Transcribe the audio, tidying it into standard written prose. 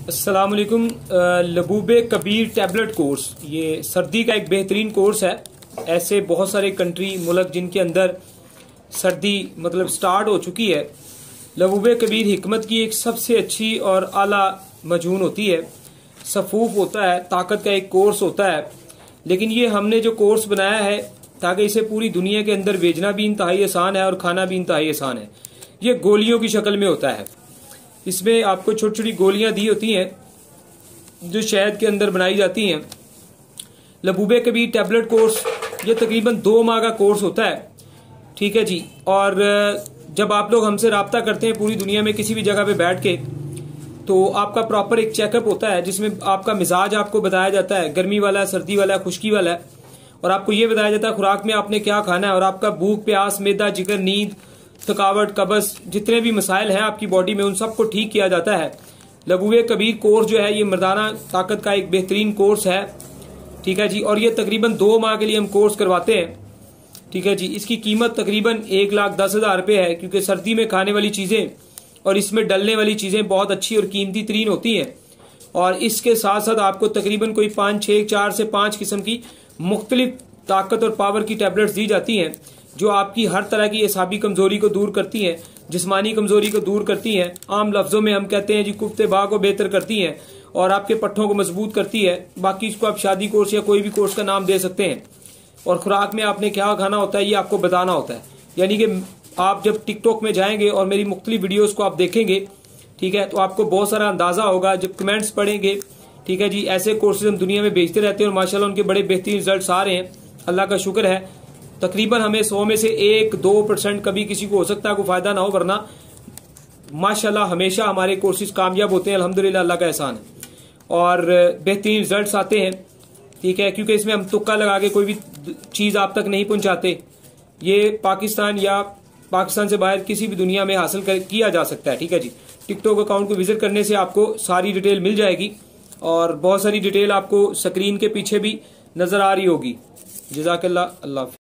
अस्सलाम वालेकुम। लबूबे Kabir tablet course ये सर्दी का एक बेहतरीन कोर्स है। ऐसे बहुत सारे कंट्री मुल्क जिनके अंदर सर्दी मतलब स्टार्ट हो चुकी है, लबूबे कबीर हिकमत की एक सबसे अच्छी और आला मजून होती है। सफूफ होता है, ताकत का एक कोर्स होता है। लेकिन ये हमने जो कोर्स बनाया है ताकि इसे पूरी दुनिया के अंदर भेजना भी इंतहाई आसान है और खाना भी इंतहाई आसान है। ये गोलियों की शक्ल में होता है। इसमें आपको छोटी छोटी गोलियां दी होती हैं जो शहद के अंदर बनाई जाती हैं। लबूबे कबीर टैबलेट कोर्स ये तकरीबन 2 माह का कोर्स होता है, ठीक है जी। और जब आप लोग हमसे रब्ता करते हैं पूरी दुनिया में किसी भी जगह पे बैठ के, तो आपका प्रॉपर एक चेकअप होता है जिसमें आपका मिजाज आपको बताया जाता है, गर्मी वाला है, सर्दी वाला है, खुश्की वाला है। और आपको ये बताया जाता है खुराक में आपने क्या खाना है, और आपका भूख, प्यास, मैदा, जिगर, नींद, थकावट, कब्ज, जितने भी मसाइल हैं आपकी बॉडी में उन सबको ठीक किया जाता है। लबूबे कबीर कोर्स जो है ये मर्दाना ताकत का एक बेहतरीन कोर्स है, ठीक है जी। और ये तकरीबन 2 माह के लिए हम कोर्स करवाते हैं, ठीक है जी। इसकी कीमत तकरीबन 1,10,000 रुपये है, क्योंकि सर्दी में खाने वाली चीजें और इसमें डलने वाली चीजें बहुत अच्छी और कीमती तरीन होती हैं। और इसके साथ साथ आपको तकरीबन कोई 4 से 5 किस्म की मुख्तलिफ ताकत और पावर की टैबलेट्स दी जाती हैं जो आपकी हर तरह की एसाबी कमजोरी को दूर करती हैं, जिस्मानी कमजोरी को दूर करती हैं। आम लफ्जों में हम कहते हैं जी कुफ्ते बाह को बेहतर करती हैं और आपके पट्ठों को मजबूत करती है। बाकी इसको आप शादी कोर्स या कोई भी कोर्स का नाम दे सकते हैं। और खुराक में आपने क्या खाना होता है ये आपको बताना होता है। यानी कि आप जब टिकटॉक में जाएंगे और मेरी मुख्तलिफ वीडियोस को आप देखेंगे, ठीक है, तो आपको बहुत सारा अंदाजा होगा। जब कमेंट्स पढ़ेंगे, ठीक है जी, ऐसे कोर्सेज हम दुनिया में भेजते रहते हैं और माशाल्लाह उनके बड़े बेहतरीन रिजल्ट आ रहे हैं, अल्लाह का शुक्र है। तकरीबन हमें 100 में से 1-2% कभी किसी को हो सकता है कोई फायदा ना हो, वरना माशाल्लाह हमेशा हमारे कोर्सेज कामयाब होते हैं, अल्हम्दुलिल्लाह, अल्लाह का एहसान है। और बेहतरीन रिजल्ट आते हैं, ठीक है, क्योंकि इसमें हम तुक्का लगा के कोई भी चीज आप तक नहीं पहुंचाते। ये पाकिस्तान या पाकिस्तान से बाहर किसी भी दुनिया में हासिल किया जा सकता है, ठीक है जी। टिकटॉक अकाउंट को विजिट करने से आपको सारी डिटेल मिल जाएगी और बहुत सारी डिटेल आपको स्क्रीन के पीछे भी नजर आ रही होगी। जज़ाकल्लाह, अल्लाह।